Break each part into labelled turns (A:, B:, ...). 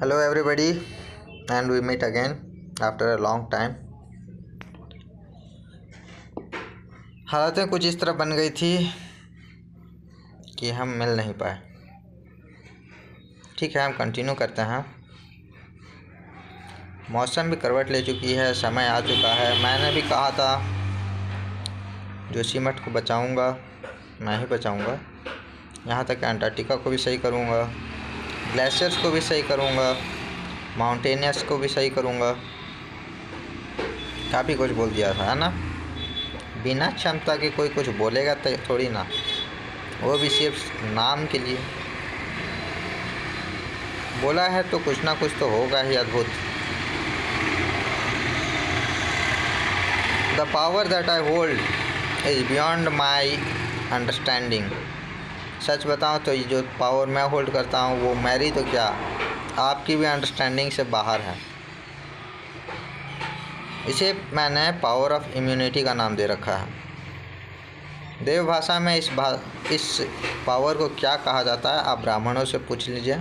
A: Hello everybody, and we meet again after a long time. हालतें कुछ इस तरह बन गई थी कि हम मिल नहीं पाए। ठीक है, हम कंटिन्यू करते हैं। मौसम भी करवट ले चुकी है, समय आ चुका है। मैंने भी कहा था जोशीमठ को बचाऊंगा, मैं ही बचाऊंगा। यहाँ तक अंटार्कटिका को भी सही करूँगा, ग्लेशियर्स को भी सही करूँगा, माउंटेनियर्स को भी सही करूँगा। काफ़ी कुछ बोल दिया था, है ना। बिना क्षमता के कोई कुछ बोलेगा तो थोड़ी ना, वो भी सिर्फ नाम के लिए बोला है, तो कुछ ना कुछ तो होगा ही अद्भुत। The power that I hold is beyond my understanding. सच बताऊं तो ये जो पावर मैं होल्ड करता हूं वो मेरी तो क्या, आपकी भी अंडरस्टैंडिंग से बाहर है। इसे मैंने पावर ऑफ इम्यूनिटी का नाम दे रखा है। देव भाषा में इस पावर को क्या कहा जाता है, आप ब्राह्मणों से पूछ लीजिए।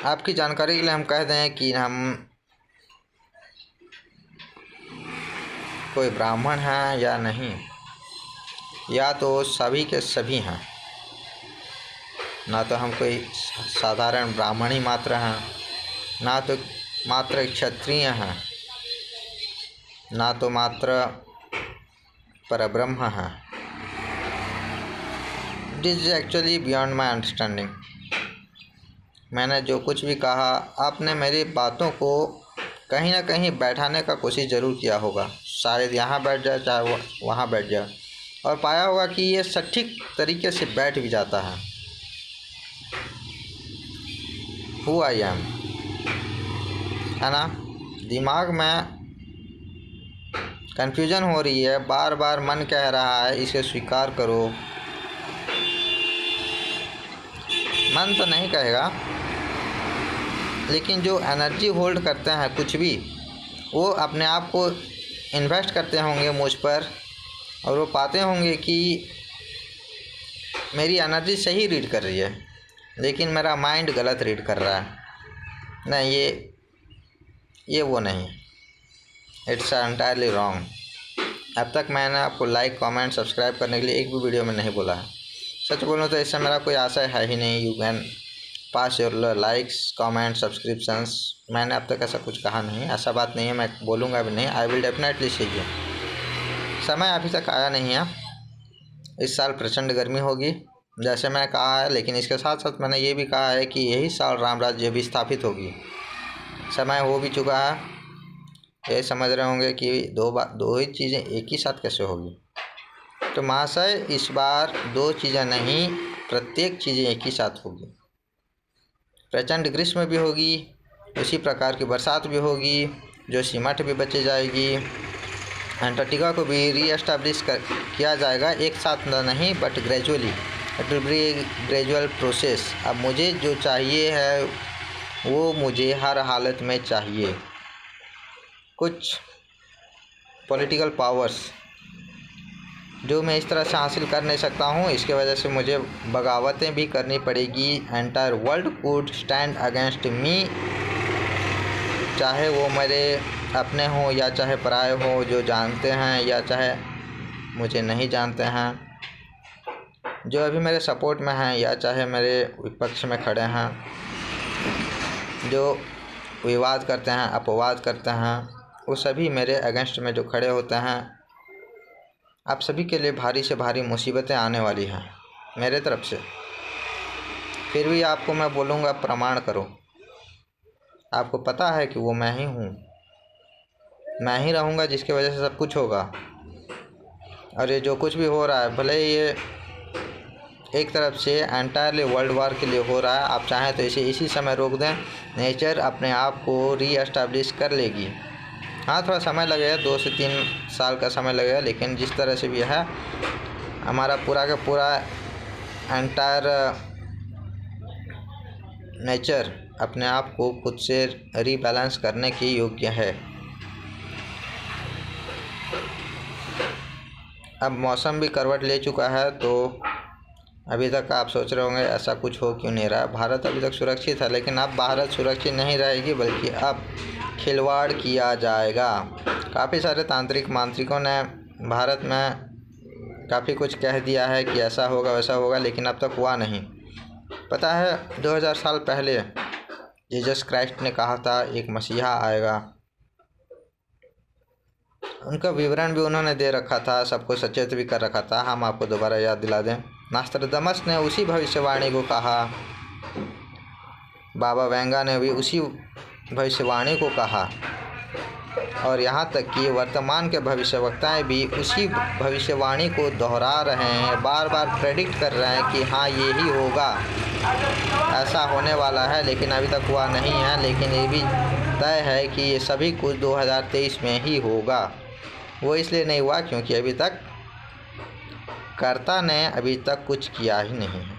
A: आपकी जानकारी के लिए हम कह दें कि हम कोई ब्राह्मण हैं या नहीं, या तो सभी के सभी हैं। ना तो हम कोई साधारण ब्राह्मण ही मात्र हैं, ना तो मात्र क्षत्रिय हैं, ना तो मात्र परब्रह्म हैं। It is actually beyond my understanding. मैंने जो कुछ भी कहा, आपने मेरी बातों को कहीं ना कहीं बैठाने का कोशिश ज़रूर किया होगा। शायद यहाँ बैठ जाए, चाहे वहाँ बैठ जाए, और पाया होगा कि ये सटीक तरीके से बैठ भी जाता है। हु आई एम, है ना। दिमाग में कन्फ्यूजन हो रही है, बार बार मन कह रहा है इसे स्वीकार करो। मन तो नहीं कहेगा, लेकिन जो एनर्जी होल्ड करते हैं कुछ भी, वो अपने आप को इन्वेस्ट करते होंगे मुझ पर, और वो पाते होंगे कि मेरी एनर्जी सही रीड कर रही है, लेकिन मेरा माइंड गलत रीड कर रहा है। नहीं, ये वो नहीं, इट्स एंटायरली रॉन्ग। अब तक मैंने आपको लाइक, कमेंट, सब्सक्राइब करने के लिए एक भी वीडियो में नहीं बोला है। सच बोलूँ तो इससे मेरा कोई आशय है ही नहीं। You can pass your likes, comment, subscriptions. मैंने अब तक ऐसा कुछ कहा नहीं, ऐसा बात नहीं है, मैं बोलूँगा भी नहीं। आई विल डेफिनेटली से ये समय अभी तक आया नहीं है। इस साल प्रचंड गर्मी होगी जैसे मैंने कहा है, लेकिन इसके साथ साथ मैंने ये भी कहा है कि यही साल राम राज्य भी स्थापित होगी। समय हो भी चुका है। ये समझ रहे होंगे कि दो ही चीज़ें एक ही साथ कैसे होगी। तो महाशय, इस बार दो चीज़ें नहीं, प्रत्येक चीज़ें एक ही साथ होगी। प्रचंड ग्रीष्म भी होगी, उसी प्रकार की बरसात भी होगी, जोशीमठ भी बची जाएगी, अंटार्कटिका को भी रीएस्टैब्लिश किया जाएगा। एक साथ नहीं, but gradually, it will be gradual process. अब मुझे जो चाहिए है वो मुझे हर हालत में चाहिए। कुछ पॉलिटिकल पावर्स जो मैं इस तरह से हासिल कर नहीं सकता हूँ, इसके वजह से मुझे बगावतें भी करनी पड़ेगी। Entire world could stand against me, चाहे वो मेरे अपने हों या चाहे पराए हों, जो जानते हैं या चाहे मुझे नहीं जानते हैं, जो अभी मेरे सपोर्ट में हैं या चाहे मेरे विपक्ष में खड़े हैं, जो विवाद करते हैं, अपवाद करते हैं, वो सभी मेरे अगेंस्ट में जो खड़े होते हैं। आप सभी के लिए भारी से भारी मुसीबतें आने वाली हैं मेरे तरफ से। फिर भी आपको मैं बोलूँगा, प्रमाण करो। आपको पता है कि वो मैं ही हूँ, मैं ही रहूँगा जिसकी वजह से सब कुछ होगा। और ये जो कुछ भी हो रहा है, भले ये एक तरफ से एंटायरली वर्ल्ड वार के लिए हो रहा है, आप चाहें तो इसे इसी समय रोक दें। नेचर अपने आप को रीएस्टैब्लिश कर लेगी। हाँ, थोड़ा समय लगेगा, 2 से 3 साल का समय लगेगा, लेकिन जिस तरह से भी है, हमारा पूरा का पूरा एंटायर नेचर अपने आप को खुद से रीबैलेंस करने के योग्य है। अब मौसम भी करवट ले चुका है, तो अभी तक आप सोच रहे होंगे ऐसा कुछ हो क्यों नहीं रहा। भारत अभी तक सुरक्षित है, लेकिन अब भारत सुरक्षित नहीं रहेगी, बल्कि अब खिलवाड़ किया जाएगा। काफ़ी सारे तांत्रिक मांत्रिकों ने भारत में काफ़ी कुछ कह दिया है कि ऐसा होगा वैसा होगा, लेकिन अब तक हुआ नहीं। पता है 2000 साल पहले जीसस क्राइस्ट ने कहा था एक मसीहा आएगा। उनका विवरण भी उन्होंने दे रखा था, सबको सचेत भी कर रखा था। हम आपको दोबारा याद दिला दें, नास्ट्रादामस ने उसी भविष्यवाणी को कहा, बाबा वेंगा ने भी उसी भविष्यवाणी को कहा, और यहाँ तक कि वर्तमान के भविष्यवक्ताएं भी उसी भविष्यवाणी को दोहरा रहे हैं, बार बार प्रेडिक्ट कर रहे हैं कि हाँ यही होगा, ऐसा होने वाला है, लेकिन अभी तक हुआ नहीं है। लेकिन ये भी तय है कि ये सभी कुछ 2023 में ही होगा। वो इसलिए नहीं हुआ क्योंकि अभी तक कर्ता ने अभी तक कुछ किया ही नहीं है।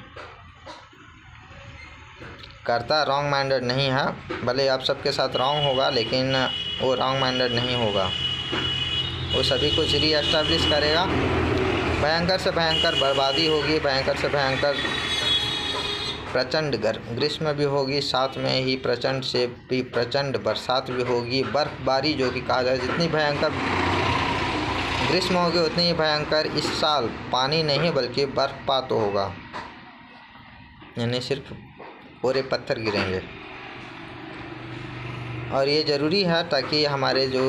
A: कर्ता रॉन्ग माइंडेड नहीं है, भले आप सबके साथ रॉन्ग होगा, लेकिन वो रॉन्ग माइंडेड नहीं होगा। वो सभी कुछ रीएस्टैब्लिश करेगा। भयंकर से भयंकर बर्बादी होगी, भयंकर से भयंकर प्रचंड ग्रीष्म भी होगी, साथ में ही प्रचंड से भी प्रचंड बरसात भी होगी। बर्फबारी जो कि कहा जाए, जितनी भयंकर ग्रीष्म होगी उतनी ही भयंकर इस साल पानी नहीं बल्कि बर्फपात होगा, यानी सिर्फ पूरे पत्थर गिरेंगे। और ये ज़रूरी है ताकि हमारे जो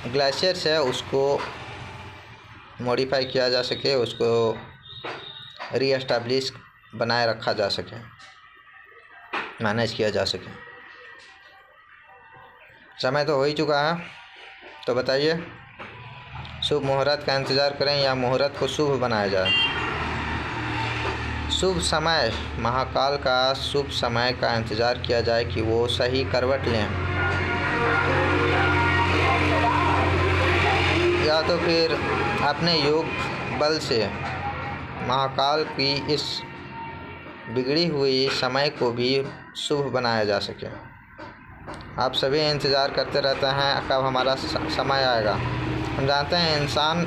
A: ग्लेशियर्स है उसको मॉडिफाई किया जा सके, उसको रीएस्टैब्लिश बनाए रखा जा सके, मैनेज किया जा सके। समय तो हो ही चुका है, तो बताइए शुभ मुहूर्त का इंतज़ार करें या मुहूर्त को शुभ बनाया जाए। शुभ समय, महाकाल का शुभ समय का इंतज़ार किया जाए कि वो सही करवट लें, या तो फिर अपने योग बल से महाकाल की इस बिगड़ी हुई समय को भी शुभ बनाया जा सके। आप सभी इंतज़ार करते रहते हैं कब हमारा समय आएगा। हम जानते हैं इंसान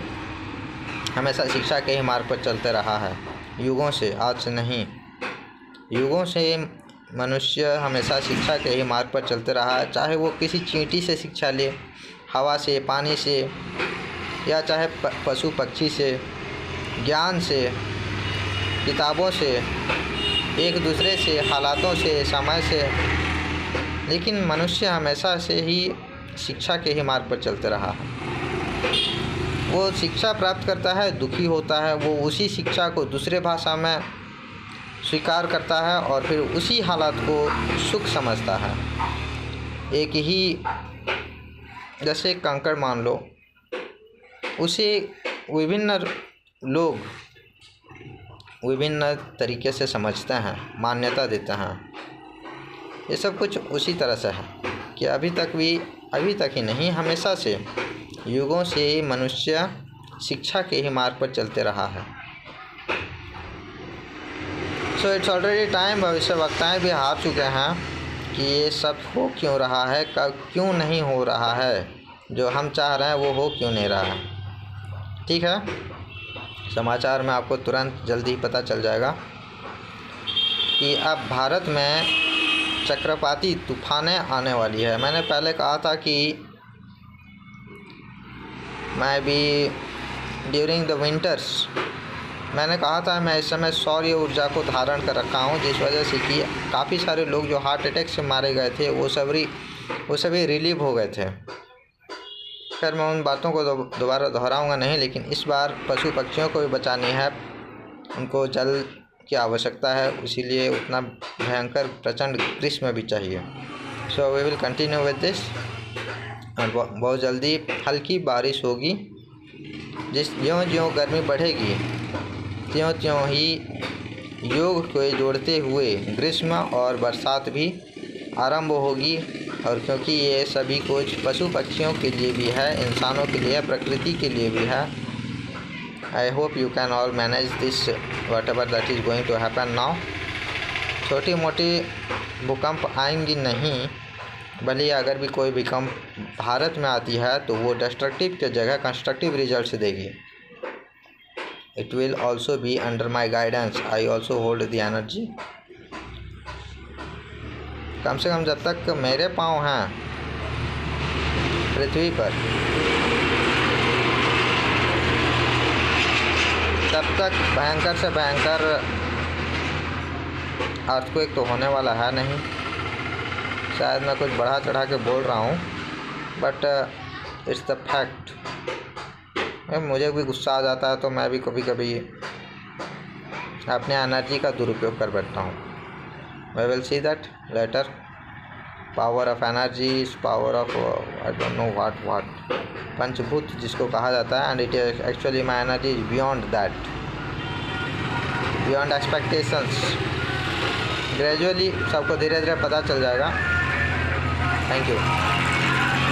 A: हमेशा शिक्षा के ही मार्ग पर चलते रहा है, युगों से, आज से नहीं, युगों से मनुष्य हमेशा शिक्षा के ही मार्ग पर चलते रहा है। चाहे वो किसी चींटी से शिक्षा ले, हवा से, पानी से, या चाहे पशु पक्षी से, ज्ञान से, किताबों से, एक दूसरे से, हालातों से, समय से, लेकिन मनुष्य हमेशा से ही शिक्षा के ही मार्ग पर चलते रहा है। वो शिक्षा प्राप्त करता है, दुखी होता है, वो उसी शिक्षा को दूसरे भाषा में स्वीकार करता है और फिर उसी हालात को सुख समझता है। एक ही, जैसे कंकड़ मान लो, उसे विभिन्न लोग विभिन्न तरीके से समझते हैं, मान्यता देते हैं। ये सब कुछ उसी तरह से है कि अभी तक ही नहीं, हमेशा से, युगों से मनुष्य शिक्षा के ही मार्ग पर चलते रहा है। So it's already time. भविष्यवक्ताएं भी हार चुके हैं कि ये सब हो क्यों रहा है, कब क्यों नहीं हो रहा है, जो हम चाह रहे हैं वो हो क्यों नहीं रहा है। ठीक है, समाचार में आपको तुरंत जल्दी पता चल जाएगा कि अब भारत में चक्रवाती तूफानें आने वाली है। मैंने पहले कहा था कि मैं भी ड्यूरिंग द विंटर्स, मैंने कहा था मैं इस समय सौर्य ऊर्जा को धारण कर रखा हूँ, जिस वजह से कि काफ़ी सारे लोग जो हार्ट अटैक से मारे गए थे वो सभी रिलीव हो गए थे। खैर मैं उन बातों को दोबारा दोहराऊंगा नहीं, लेकिन इस बार पशु पक्षियों को भी बचानी है, उनको जल की आवश्यकता है, इसीलिए उतना भयंकर प्रचंड ग्रीष्म भी चाहिए। So we will continue with this, और बहुत जल्दी हल्की बारिश होगी। ज्यों गर्मी बढ़ेगी त्यों ही योग को जोड़ते हुए ग्रीष्म और बरसात भी आरंभ होगी। और क्योंकि ये सभी कुछ पशु पक्षियों के लिए भी है, इंसानों के लिए, प्रकृति के लिए भी है। I hope you can all manage this whatever that is going to happen now. छोटी मोटी भूकंप आएंगी नहीं, भले अगर भी कोई भूकंप भारत में आती है तो वो डिस्ट्रक्टिव के जगह कंस्ट्रक्टिव रिजल्ट्स देगी। It will also be under my guidance. I also hold the energy. कम से कम जब तक मेरे पाँव हैं पृथ्वी पर, तब तक भयंकर से भयंकर अर्थक्वेक तो होने वाला है नहीं। शायद मैं कुछ बढ़ा चढ़ा के बोल रहा हूँ, बट इट्स द फैक्ट। मुझे भी गुस्सा आ जाता है तो मैं भी कभी कभी अपने एनर्जी का दुरुपयोग कर बैठता हूँ। We will see that later. Power of energy is power of I don't know what पंचभूत जिसको कहा जाता है, and it is actually my energy is beyond that, beyond expectations. Gradually सबको धीरे धीरे पता चल जाएगा। Thank you.